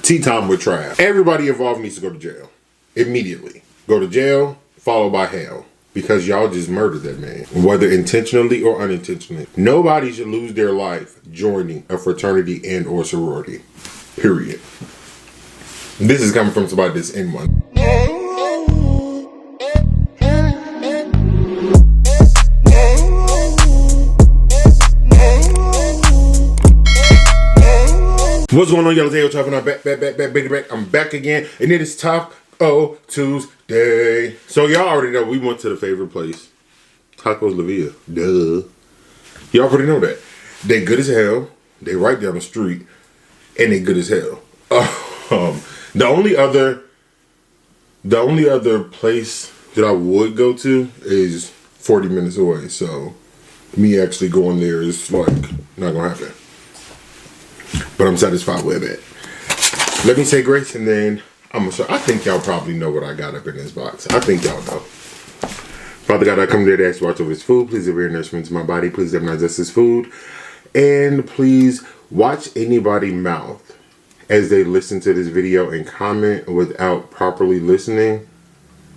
Tea time with Trav. Everybody involved needs to go to jail. Immediately. Go to jail, followed by hell. Because y'all just murdered that man. Whether intentionally or unintentionally. Nobody should lose their life joining a fraternity and or sorority. Period. This is coming from somebody that's in one. What's going on, y'all? It's Ayootravv, and I'm back. I'm back again, and it is Taco Tuesday. So y'all already know we went to the favorite place, Tacos La Villa. Duh. Y'all already know that. They good as hell. They right down the street, and they good as hell. The only other place that I would go to is 40 minutes away. So me actually going there is like not gonna happen. But I'm satisfied with it. Let me say grace and then I'm gonna show. I think y'all probably know what I got up in this box. I think y'all know. Father God, I come there to ask you watch over his food. Please give your nourishment to my body. Please demonize this food. And please watch anybody's mouth as they listen to this video and comment without properly listening.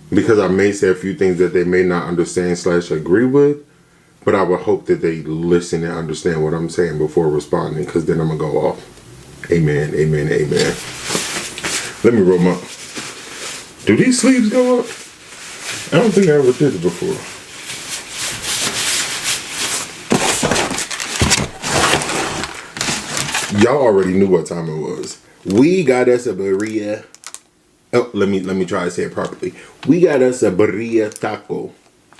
Because I may say a few things that they may not understand / agree with. But I would hope that they listen and understand what I'm saying before responding, because then I'm going to go off. Amen, amen, amen. Let me roll up. Do these sleeves go up? I don't think I ever did it before. Y'all already knew what time it was. We got us a birria. Oh, let me try to say it properly. We got us a birria taco.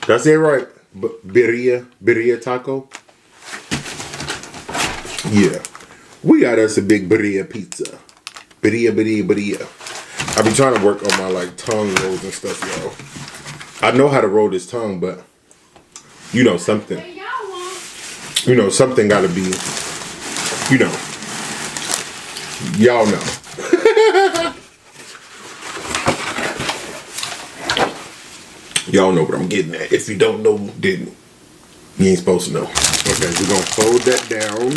Did I say it right? Birria taco. Yeah, we got us a big birria pizza. Birria. I've been trying to work on my like tongue rolls and stuff, y'all. I know how to roll this tongue, but you know something. Something gotta be. Y'all know. Y'all know what I'm getting at. If you don't know, then you ain't supposed to know. Okay, we're going to fold that down.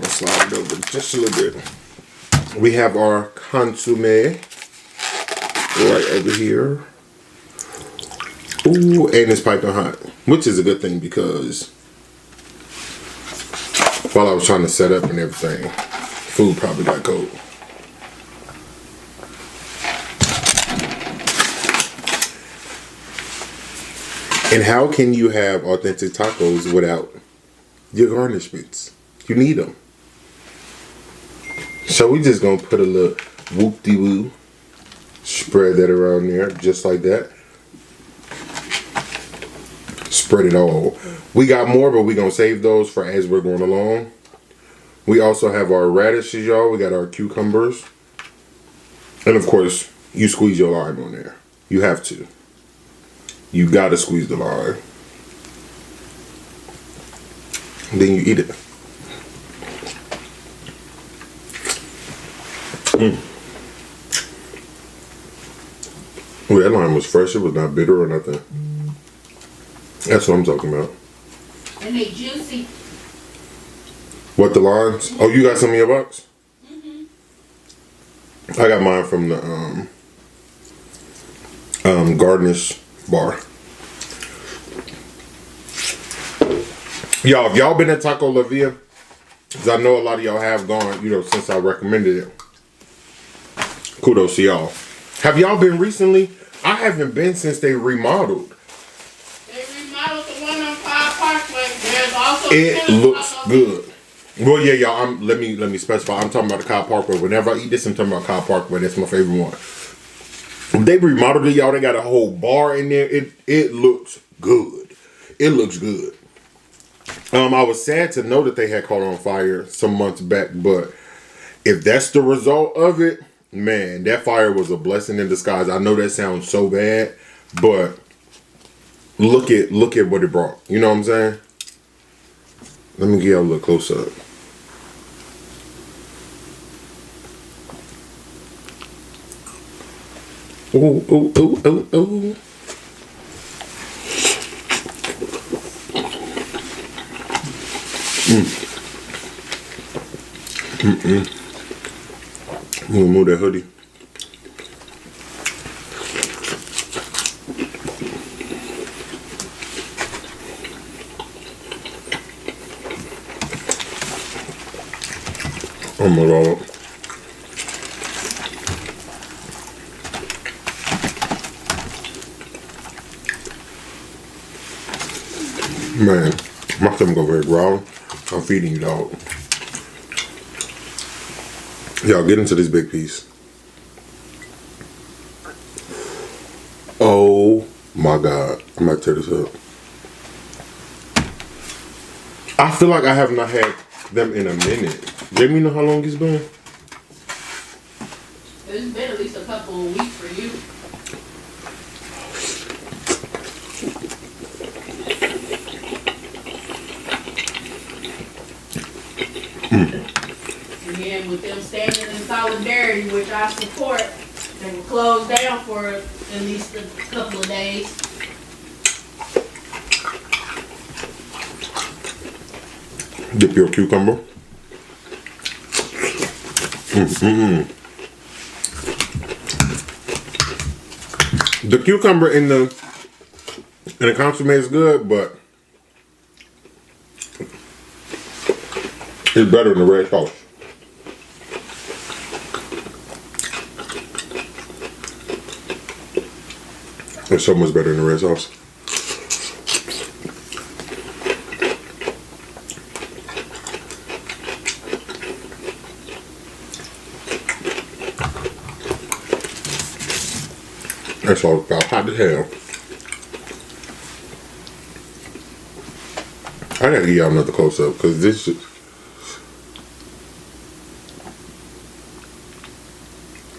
I'll slide it over just a little bit. We have our consomme right over here. Ooh, and it's piping hot, which is a good thing because while I was trying to set up and everything, food probably got cold. And how can you have authentic tacos without your garnishments? You need them. So we just gonna put a little whoop-de-woo, spread that around there, just like that. Spread it all. We got more, but we gonna save those for as we're going along. We also have our radishes, y'all. We got our cucumbers. And of course, you squeeze your lime on there. You have to. You gotta squeeze the lime. Then you eat it. Oh, that lime was fresh. It was not bitter or nothing. That's what I'm talking about. And they juicy. What, the limes? Oh, you got some in your box? I got mine from the garnish bar. Y'all, if y'all been at Taco La Villa, because I know a lot of y'all have gone, since I recommended it. Kudos to y'all. Have y'all been recently? I haven't been since they remodeled. They remodeled the one on Cobb Parkway. There's also it looks good. Well, yeah, y'all. Let me specify. I'm talking about the Cobb Parkway. Whenever I eat this, I'm talking about Cobb Parkway. That's my favorite one. They remodeled it, y'all. They got a whole bar in there. It looks good. It looks good. I was sad to know that they had caught on fire some months back, but if that's the result of it, man, that fire was a blessing in disguise. I know that sounds so bad, but look at what it brought. You know what I'm saying? Let me get y'all a little close up. Ooh, ooh, ooh, ooh, ooh. I'm gonna move that hoodie. Oh my God. Man, my stomach over here growling. I'm feeding you, dog. Y'all, get into this big piece. Oh my God. I'm about to tear this up. I feel like I have not had them in a minute. Jamie, you know how long it's been? It's been at least a couple of weeks for you. Again, with them standing in solidarity, which I support, they were closed down for at least a couple of days. Dip your cucumber. The cucumber in the consomme is good, but it's better than the red sauce. It's so much better than the red sauce. That's all about hot as hell. I gotta give y'all another close up because this is.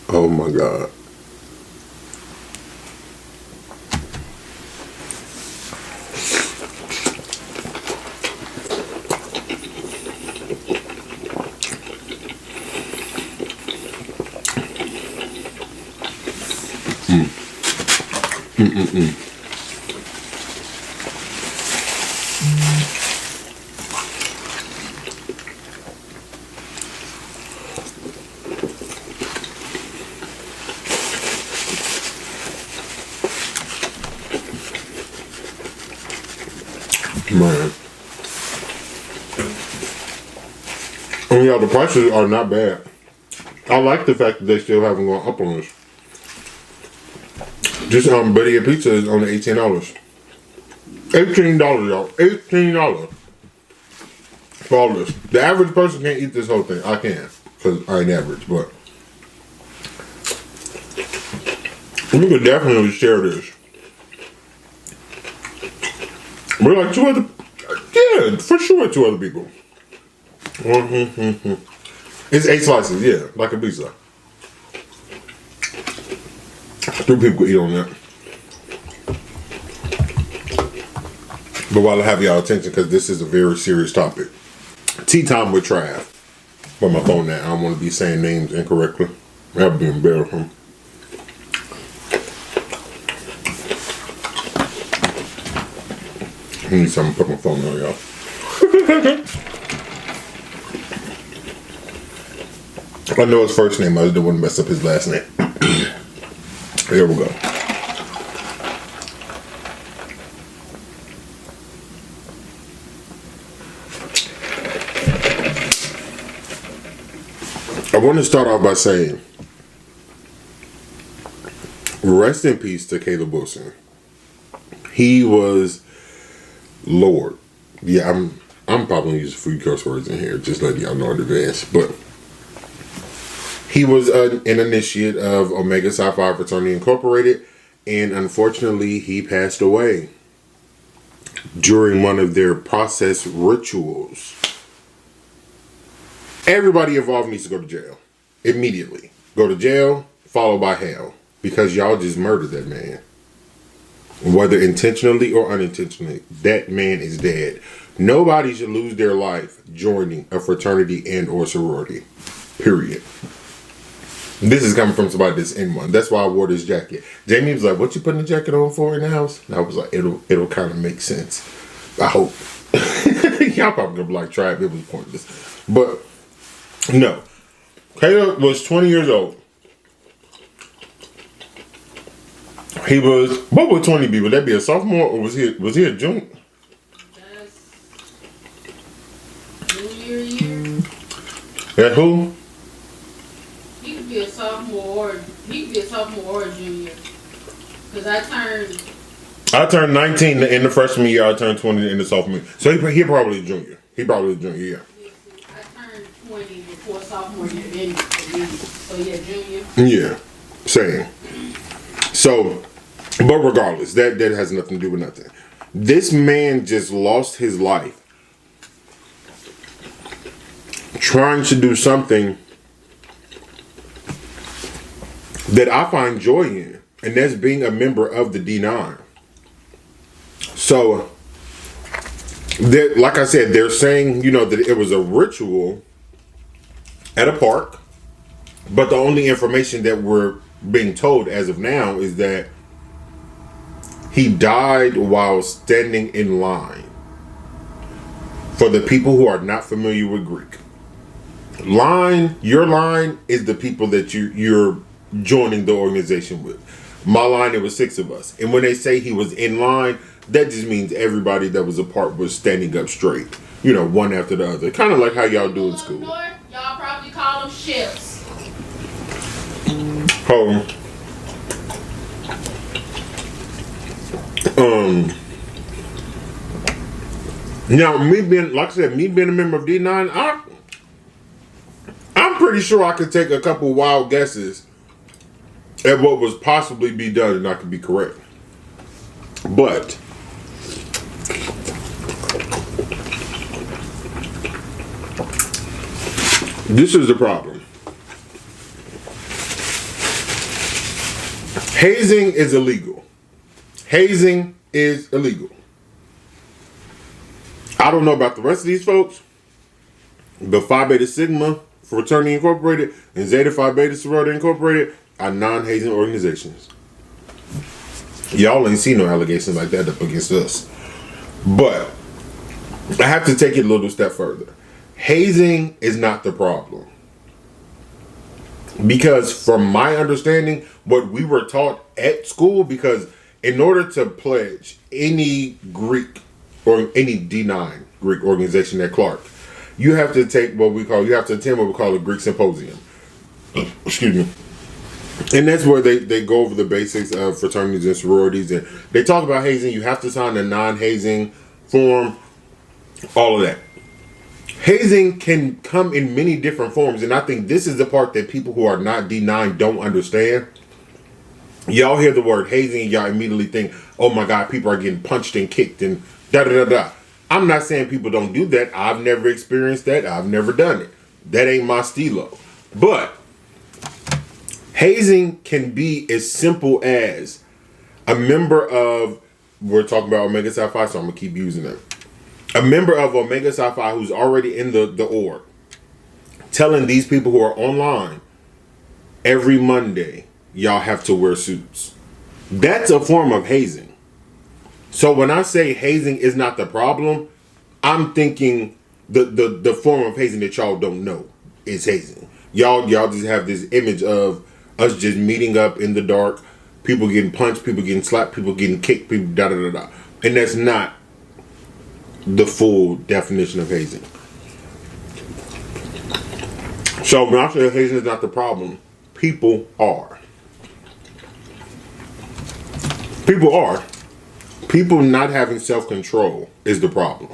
Oh my God. Man. And y'all, the prices are not bad. I like the fact that they still haven't gone up on us. Just Birria pizza is only $18. $18, y'all. $18 for all this. The average person can't eat this whole thing. I can, because I ain't average, but we could definitely share this. We're like two other, yeah, for sure 2 other people. It's 8 slices, yeah, like a pizza. 3 people could eat on that. But while I have y'all attention, because this is a very serious topic. Tea time with Trav. On my phone now, I don't want to be saying names incorrectly. That would be embarrassing. I need something to put my phone on, y'all. I know his first name. I just don't want to mess up his last name. Here we go. I want to start off by saying, rest in peace to Caleb Wilson. He was Lord. Yeah, I'm probably gonna use a few curse words in here, just letting y'all know in advance. But he was an initiate of Omega Psi Phi Fraternity Incorporated, and unfortunately, he passed away during one of their process rituals. Everybody involved needs to go to jail immediately. Go to jail, followed by hell, because y'all just murdered that man. Whether intentionally or unintentionally, that man is dead. Nobody should lose their life joining a fraternity and or sorority. Period. This is coming from somebody that's in one. That's why I wore this jacket. Jamie was like, "What you putting the jacket on for in the house?" And I was like, "It'll kind of make sense. I hope." Y'all probably gonna be like, "Try it." It was pointless, but no. Caleb was 20 years old. He was, what would 20 be? Would that be a sophomore or was he a junior? That's junior year. At who? He could be a sophomore or a junior. Cause I turned 19 in the freshman year. I turned 20 in the sophomore year. So he probably a junior. He probably a junior, yeah. I turned 20 before sophomore year. So yeah, junior. Yeah, same. So, but regardless, that has nothing to do with nothing. This man just lost his life trying to do something that I find joy in, and that's being a member of the D9. So, like I said, they're saying, that it was a ritual at a park, but the only information that we're being told as of now is that he died while standing in line. For the people who are not familiar with Greek, your line is the people that you're joining the organization with. My line, it was 6 of us. And when they say he was in line, that just means everybody that was a part was standing up straight. One after the other. Kind of like how y'all do in school. North, y'all probably call them ships. Now, me being a member of D9, I'm pretty sure I could take a couple wild guesses at what was possibly be done, and I could be correct. But this is the problem. Hazing is illegal. Hazing is illegal. I don't know about the rest of these folks, but Phi Beta Sigma Fraternity Incorporated and Zeta Phi Beta Sorority Incorporated are non-hazing organizations. Y'all ain't seen no allegations like that up against us. But I have to take it a little step further. Hazing is not the problem. Because from my understanding, what we were taught at school, because in order to pledge any Greek or any D9 Greek organization at Clark, you have to attend what we call a Greek symposium. Excuse me. And that's where they go over the basics of fraternities and sororities, and they talk about hazing. You have to sign a non-hazing form, all of that. Hazing can come in many different forms, and I think this is the part that people who are not D9 don't understand. Y'all hear the word hazing, and y'all immediately think, oh my God, people are getting punched and kicked and da-da-da-da. I'm not saying people don't do that. I've never experienced that. I've never done it. That ain't my stilo. But hazing can be as simple as a member of, we're talking about Omega Psi Phi, so I'm going to keep using them. A member of Omega Psi Phi who's already in the org telling these people who are online, every Monday, y'all have to wear suits. That's a form of hazing. So when I say hazing is not the problem, I'm thinking the form of hazing that y'all don't know is hazing. Y'all just have this image of us just meeting up in the dark, people getting punched, people getting slapped, people getting kicked, people da-da-da-da. And that's not the full definition of hazing. So when I say hazing is not the problem, people are. People are. People not having self-control is the problem.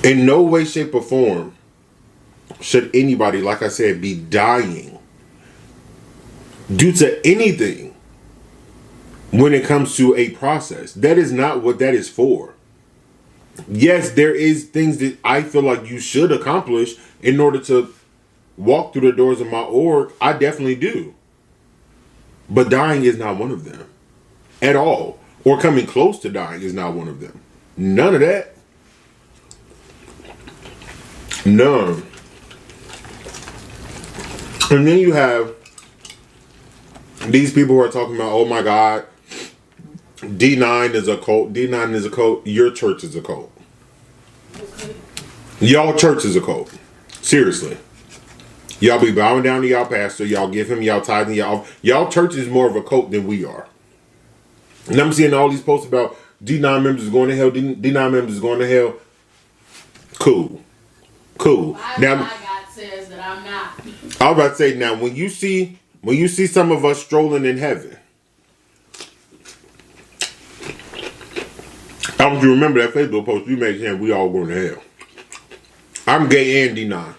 In no way, shape, or form should anybody, like I said, be dying due to anything when it comes to a process. That is not what that is for. Yes, there is things that I feel like you should accomplish in order to walk through the doors of my org. I definitely do. But dying is not one of them. At all. Or coming close to dying is not one of them. None of that. None. And then you have these people who are talking about, oh my God, D9 is a cult. D9 is a cult. Your church is a cult. Y'all church is a cult. Seriously. Y'all be bowing down to y'all pastor. Y'all give him y'all tithe and y'all church is more of a cult than we are. And I'm seeing all these posts about D9 members going to hell. D9 members going to hell. Cool. Now, my God says that I'm not. I was about to say, now when you see some of us strolling in heaven, I want you to remember that Facebook post you made saying we all going to hell. I'm gay and D9,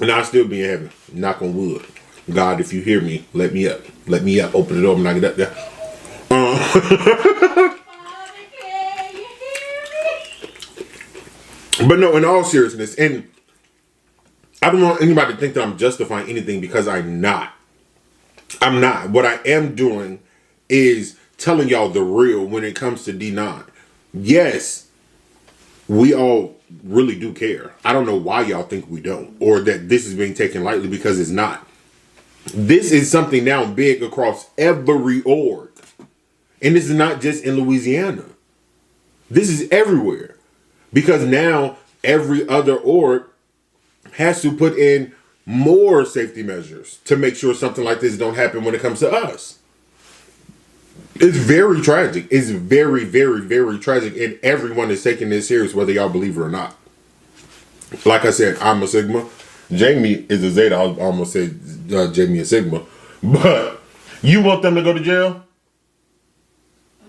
and I'll still be in heaven. Knock on wood. God, if you hear me, let me up. Let me up. Open the door and knock it up there. But no, in all seriousness, and I don't want anybody to think that I'm justifying anything because I'm not. I'm not. What I am doing is telling y'all the real when it comes to D9. Yes, we all really do care. I don't know why y'all think we don't, or that this is being taken lightly, because it's not. This is something now big across every org. And this is not just in Louisiana. This is everywhere. Because now every other org has to put in more safety measures to make sure something like this don't happen when it comes to us. It's very tragic. It's very, very, very tragic. And everyone is taking this serious, whether y'all believe it or not. Like I said, I'm a Sigma. Jamie is a Zeta. I almost said Jamie a Sigma. But you want them to go to jail?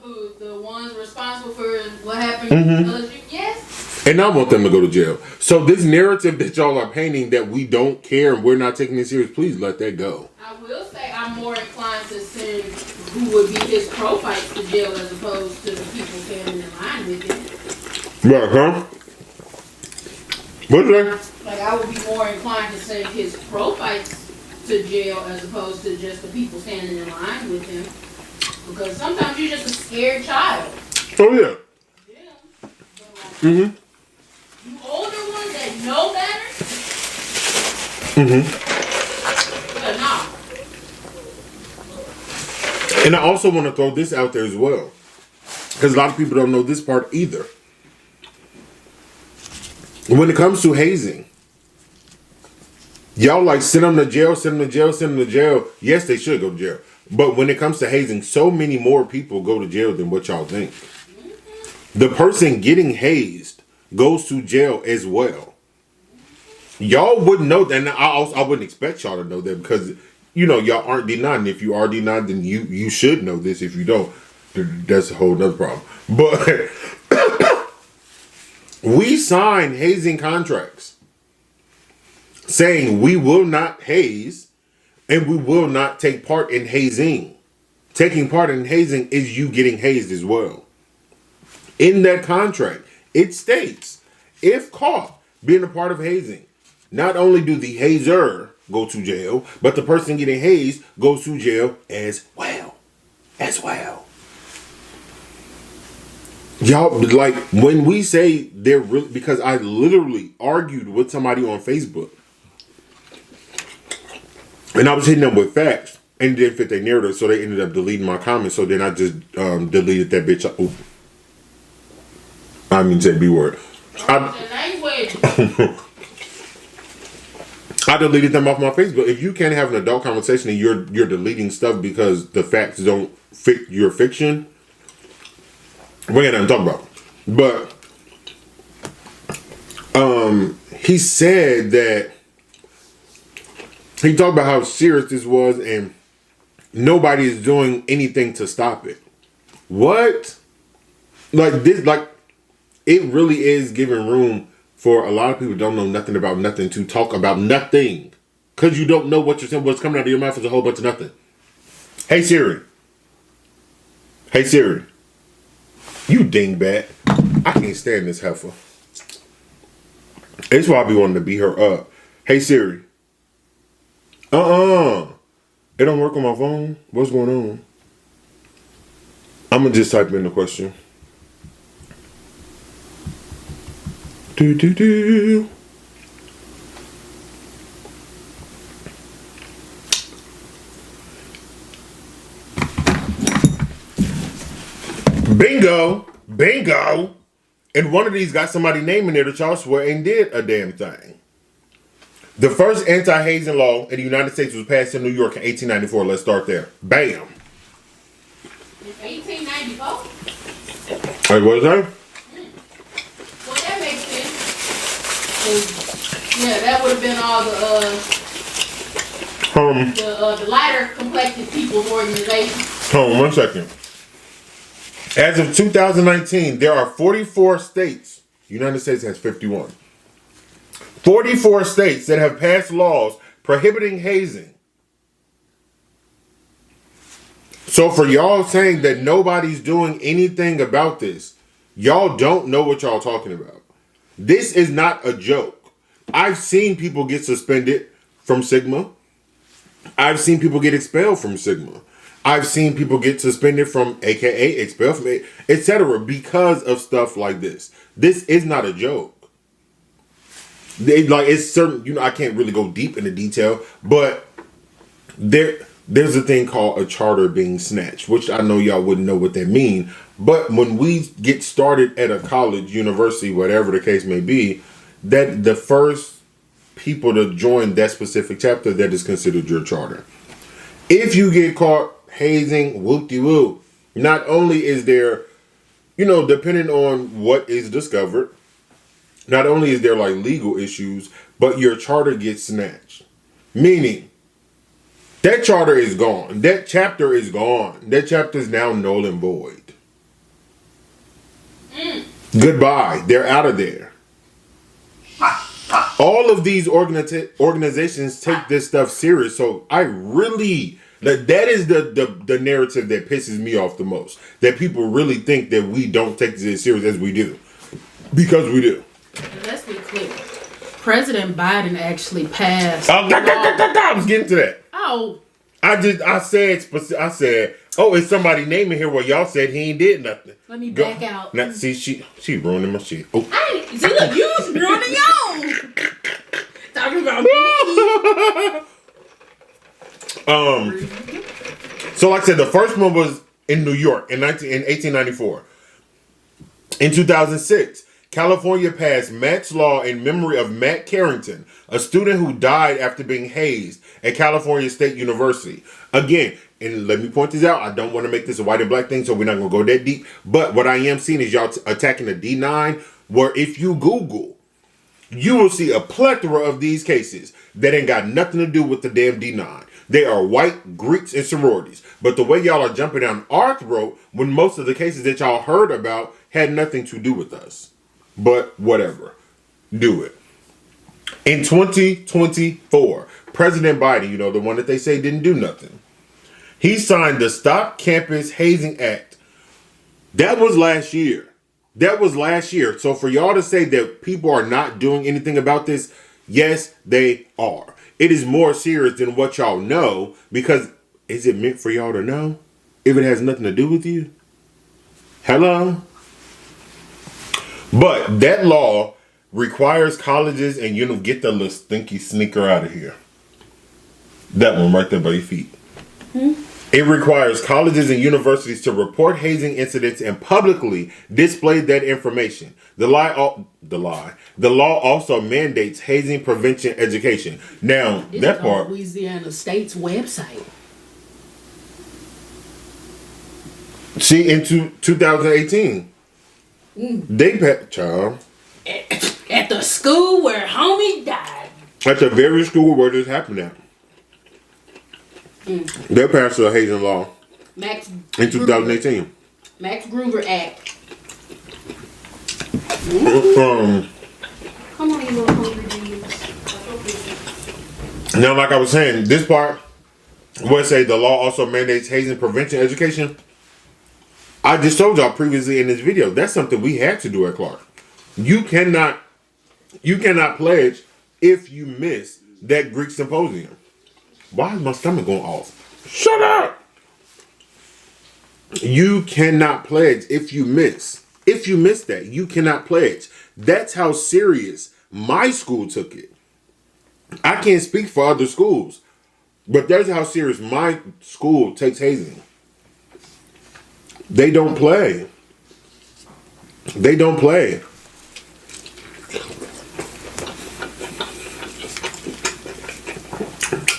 Who, the ones responsible for what happened? Yes. And I want them to go to jail. So this narrative that y'all are painting that we don't care and we're not taking this serious, please let that go. I will say I'm more inclined to send who would be his pro-fights to jail as opposed to the people standing in line with him. Right, huh? What's that? Like, I would be more inclined to send his pro-fights to jail as opposed to just the people standing in line with him. Because sometimes you're just a scared child. Oh, yeah. Yeah. Mm-hmm. You older ones that know better? Mm-hmm. But no. And I also want to throw this out there as well. Because a lot of people don't know this part either. When it comes to hazing, y'all like send them to jail, send them to jail, send them to jail. Yes, they should go to jail. But when it comes to hazing, so many more people go to jail than what y'all think. The person getting hazed goes to jail as well. Y'all wouldn't know that. And I wouldn't expect y'all to know that because, you know, y'all aren't D9. If you are D9, then you should know this. If you don't, that's a whole nother problem. But we sign hazing contracts saying we will not haze and we will not take part in hazing. Taking part in hazing is you getting hazed as well. In that contract, it states, if caught being a part of hazing, not only do the hazer go to jail, but the person getting hazed goes to jail as well. As well. Y'all, like, when we say they're really, because I literally argued with somebody on Facebook, and I was hitting them with facts, and it didn't fit their narrative, so they ended up deleting my comments, so then I just deleted that bitch. Oh, I mean, say B word. I deleted them off my Facebook. If you can't have an adult conversation and you're deleting stuff because the facts don't fit your fiction, we ain't nothing to talk about. But he said that he talked about how serious this was and nobody is doing anything to stop it. What? Like this, like it really is giving room for a lot of people who don't know nothing about nothing to talk about nothing. Cause you don't know what you're saying. What's coming out of your mouth is a whole bunch of nothing. Hey Siri. Hey Siri. You dingbat. I can't stand this heifer. That's why I be wanting to beat her up. Hey Siri. It don't work on my phone. What's going on? I'm gonna just type in the question. Do. Bingo. And one of these got somebody name in there that y'all swear ain't did a damn thing. The first anti-hazing law in the United States was passed in New York in 1894. Let's start there. Bam. In 1894? Hey, what is that? Well, that makes sense. 'Cause, yeah, that would have been all the lighter complected people's organization. Hold on 1 second. As of 2019, there are 44 states. The United States has 51. 44 states that have passed laws prohibiting hazing. So for y'all saying that nobody's doing anything about this, y'all don't know what y'all talking about. This is not a joke. I've seen people get suspended from Sigma. I've seen people get expelled from Sigma. I've seen people get suspended from AKA, expelled from etc. because of stuff like this. This is not a joke. It's certain, I can't really go deep into detail, but there's a thing called a charter being snatched, which I know y'all wouldn't know what that means. But when we get started at a college, university, whatever the case may be, that the first people to join that specific chapter, that is considered your charter. If you get caught hazing, whoop-de-whoop, not only is there, depending on what is discovered, not only is there legal issues, but your charter gets snatched. Meaning, that charter is gone. That chapter is gone. That chapter is now null and void. Goodbye. They're out of there. All of these organizations take this stuff serious. So I really, that is the narrative that pisses me off the most. That people really think that we don't take this as serious as we do. Because we do. Let's be clear. President Biden actually passed. I was getting to that. Oh. I said, it's somebody naming here where y'all said he ain't did nothing. Let me back out. Now, see, she ruining my shit. Oh. See, look, you was ruining your own. Talking about me. So like I said, the first one was in New York in 1894. In 2006, California passed Matt's Law in memory of Matt Carrington, a student who died after being hazed at California State University. Again, and let me point this out, I don't want to make this a white and black thing, so we're not going to go that deep. But what I am seeing is y'all attacking the D9, where if you Google, you will see a plethora of these cases that ain't got nothing to do with the damn D9. They are white Greeks and sororities. But the way y'all are jumping down our throat when most of the cases that y'all heard about had nothing to do with us. But whatever. Do it. In 2024, President Biden, the one that they say didn't do nothing, he signed the Stop Campus Hazing Act. That was last year. So for y'all to say that people are not doing anything about this, yes, they are. It is more serious than what y'all know, because is it meant for y'all to know if it has nothing to do with you? Hello? But that law requires colleges, and get the little stinky sneaker out of here. That one right there by your feet. It requires colleges and universities to report hazing incidents and publicly display that information. The law also mandates hazing prevention education. Now, This that is part, on Louisiana State's website. see, in 2018, they passed, child. At the school where homie died. At the very school where this happened at. They passed a hazing law in 2018. Max Gruber Act. Come on, you little hungry dudes. Now, like I was saying, this part where it say the law also mandates hazing prevention education. I just told y'all previously in this video, that's something we had to do at Clark. You cannot pledge if you miss that Greek symposium. Why is my stomach going off? Shut up! You cannot pledge if you miss. If you miss that, you cannot pledge. That's how serious my school took it. I can't speak for other schools, but that's how serious my school takes hazing. They don't play. They don't play.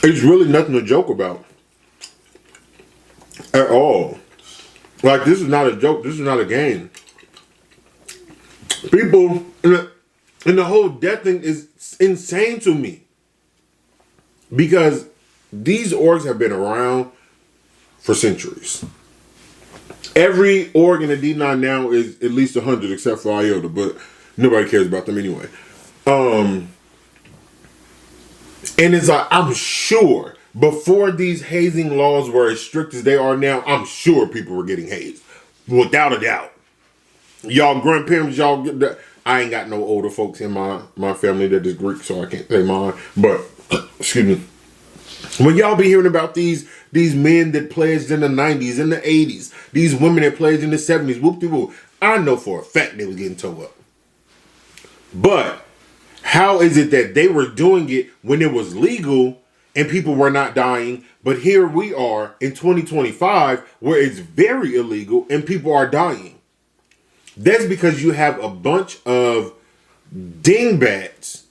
It's really nothing to joke about at all. Like, this is not a joke. This is not a game. People, and the whole death thing is insane to me. Because these orgs have been around for centuries. Every org in the D9 now is at least 100 except for Iota, but nobody cares about them anyway. And it's like, I'm sure before these hazing laws were as strict as they are now, I'm sure people were getting hazed. Without a doubt. Y'all grandparents, y'all get that. I ain't got no older folks in my family that is Greek, so I can't say mine. But, excuse me. When y'all be hearing about these men that pledged in the 90s, in the 80s, these women that pledged in the 70s, whoop-de-whoop, I know for a fact they was getting towed up. But how is it that they were doing it when it was legal and people were not dying, but here we are in 2025 where it's very illegal and people are dying? That's because you have a bunch of dingbats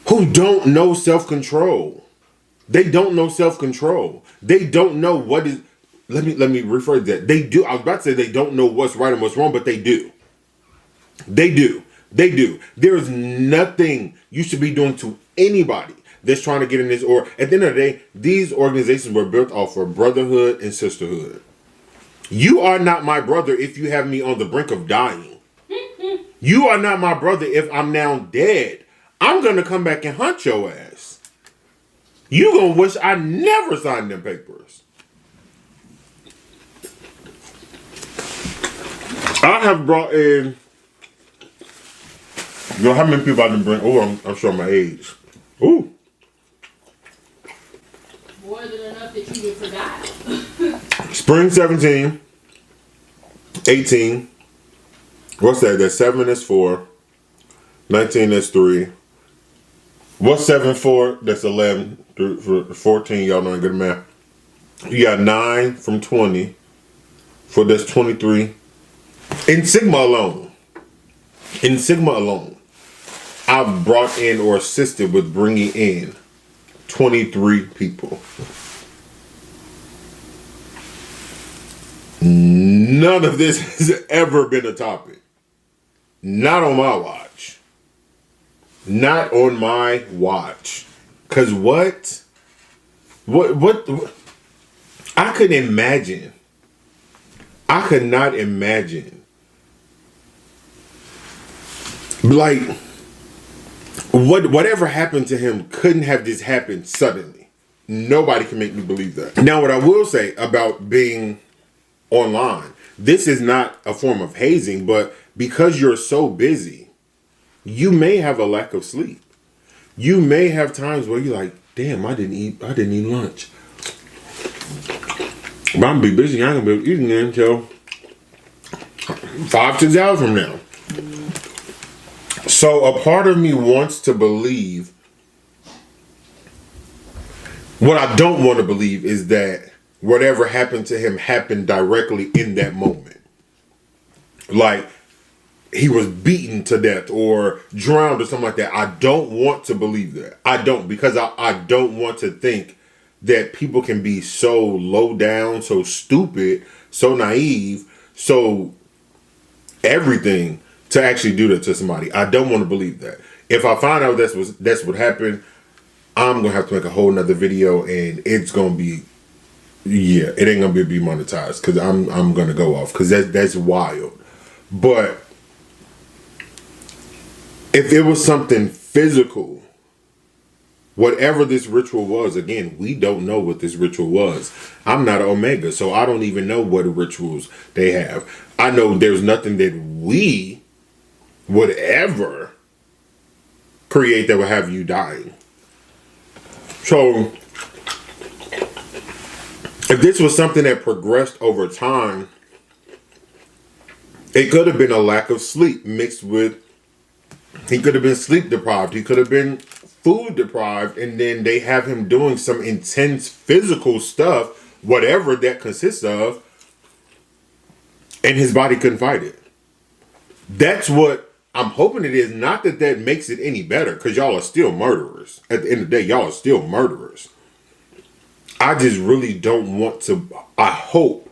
who don't know self-control. They don't know self-control. They don't know what is... Let me rephrase that. They do. I was about to say they don't know what's right and what's wrong, but they do. They do. They do. There is nothing you should be doing to anybody that's trying to get in this. Or at the end of the day, these organizations were built off of brotherhood and sisterhood. You are not my brother if you have me on the brink of dying. You are not my brother if I'm now dead. I'm going to come back and hunt your ass. You going to wish I never signed them papers. I have brought in... You know how many people I didn't bring? Oh, I'm showing my age. Ooh. More than enough that you even forgot. Spring 17. 18. What's that? That's 7, that's 4. 19, that's 3. What's 7, 4? That's 11. 14, y'all know I'm good at math. You got 9 from 20. For that's 23. In Sigma alone. I've brought in or assisted with bringing in 23 people. None of this has ever been a topic. Not on my watch. Not on my watch. Cause what? I couldn't imagine. I could not imagine. Like, whatever happened to him couldn't have just happened suddenly. Nobody can make me believe that. Now, what I will say about being online, this is not a form of hazing, but because you're so busy, you may have a lack of sleep. You may have times where you're like, damn, I didn't eat lunch. But I'm gonna be busy. I ain't gonna be eating until 5-6 hours from now. So a part of me wants to believe. What I don't want to believe is that whatever happened to him happened directly in that moment. Like he was beaten to death or drowned or something like that. I don't want to believe that. I don't, because I don't want to think that people can be so low down, so stupid, so naive, so everything to actually do that to somebody. I don't want to believe that. If I find out that's what happened, I'm gonna have to make a whole nother video, and it's gonna be, yeah, it ain't gonna be monetized because I'm gonna go off because that's wild. But if it was something physical, whatever this ritual was, again, we don't know what this ritual was. I'm not an Omega, so I don't even know what rituals they have. I know there's nothing that we would ever create that would have you dying. So, if this was something that progressed over time, it could have been a lack of sleep mixed with, he could have been sleep deprived, he could have been food deprived, and then they have him doing some intense physical stuff, whatever that consists of, and his body couldn't fight it. That's what I'm hoping it is. Not that that makes it any better, because y'all are still murderers. At the end of the day, y'all are still murderers. I just really don't want to. I hope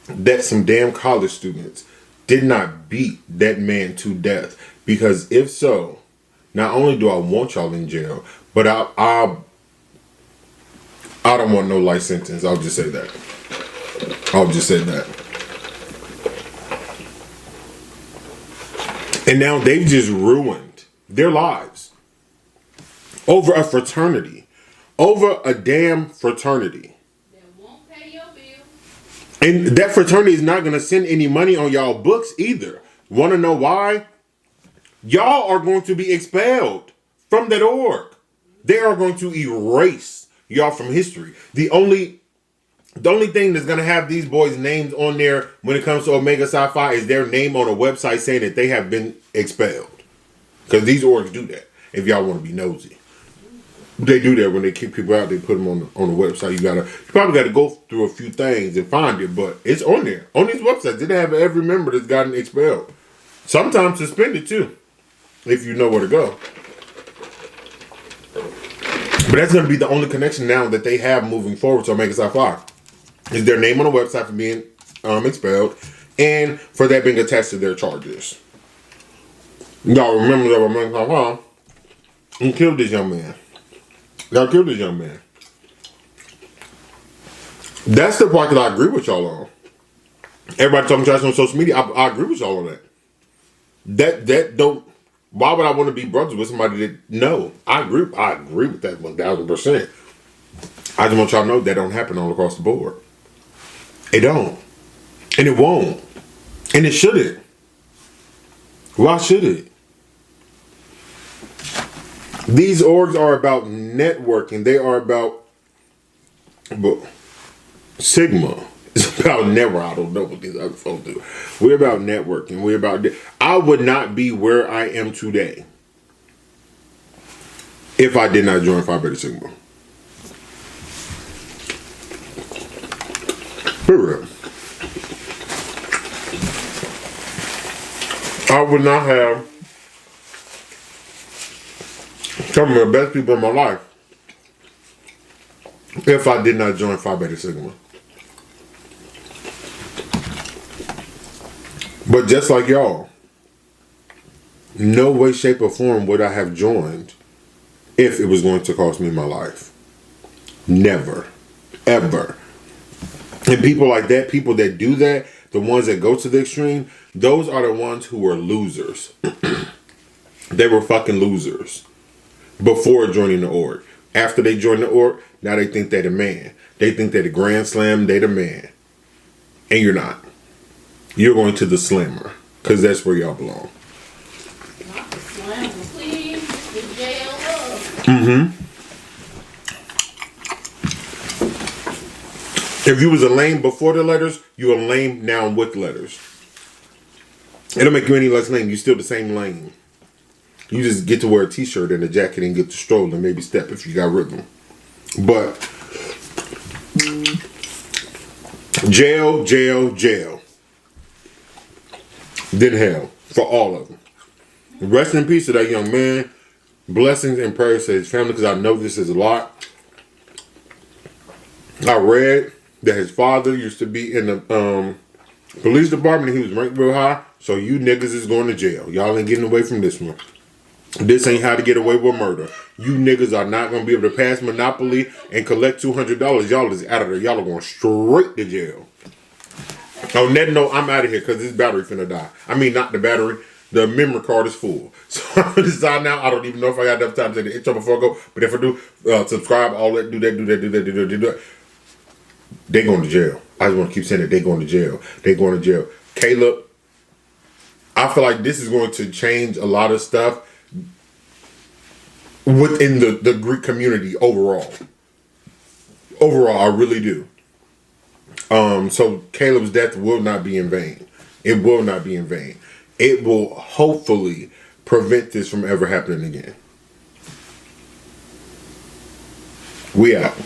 that some damn college students did not beat that man to death. Because if so, not only do I want y'all in jail, but I don't want no life sentence. I'll just say that. I'll just say that. And now they've just ruined their lives over a fraternity. Over a damn fraternity. That won't pay your bill. And that fraternity is not going to send any money on y'all books either. Want to know why? Y'all are going to be expelled from that org. They are going to erase y'all from history. The only thing that's going to have these boys' names on there when it comes to Omega Psi Phi is their name on a website saying that they have been expelled. Because these orgs do that, if y'all want to be nosy. They do that when they kick people out. They put them on the website. You probably got to go through a few things and find it, but it's on there. On these websites, they have every member that's gotten expelled. Sometimes suspended too, if you know where to go. But that's going to be the only connection now that they have moving forward to Omega Psi Phi. Is their name on the website for being expelled, and for that being attached to their charges. Y'all remember that Omega Psi Phi and killed this young man. Y'all killed this young man. That's the part that I agree with y'all on. Everybody talking trash on social media, I agree with y'all on that. That don't. Why would I want to be brothers with somebody that? No, I agree with that 1000%. I just want y'all to know that don't happen all across the board. It don't. And it won't. And it shouldn't. Why should it? These orgs are about networking. They are about Sigma. It's about network. I don't know what these other folks do. We're about networking. We're about. I would not be where I am today if I did not join Phi Beta Sigma. Period. I would not have some of the best people in my life if I did not join Phi Beta Sigma. But just like y'all, no way, shape, or form would I have joined if it was going to cost me my life. Never. Ever. And people like that, people that do that, the ones that go to the extreme, those are the ones who were losers. They were fucking losers before joining the org. After they join the org, now they think they're the man. They think they're the Grand Slam, they the man. And you're not. You're going to the Slammer, because that's where y'all belong. Not the slam, please. The jail love. Mm-hmm. If you was a lame before the letters, you're a lame now with letters. It don't make you any less lame. You're still the same lame. You just get to wear a t-shirt and a jacket and get to stroll and maybe step if you got rhythm. But jail, jail, jail. Then hell for all of them. Rest in peace to that young man. Blessings and prayers to his family, because I know this is a lot. I read that his father used to be in the police department and he was ranked real high. So you niggas is going to jail. Y'all ain't getting away from this one. This ain't how to get away with murder. You niggas are not going to be able to pass Monopoly and collect $200. Y'all is out of there. Y'all are going straight to jail. On that note, I'm out of here because this battery finna die. I mean, not the battery. The memory card is full. So I'm going to decide now. I don't even know if I got enough time to say the intro before I go. But if I do, subscribe, all that, do that. They going to jail. I just want to keep saying it. They going to jail. They going to jail. Caleb, I feel like this is going to change a lot of stuff within the Greek community overall. Overall, I really do. So Caleb's death will not be in vain. It will not be in vain. It will hopefully prevent this from ever happening again. We out.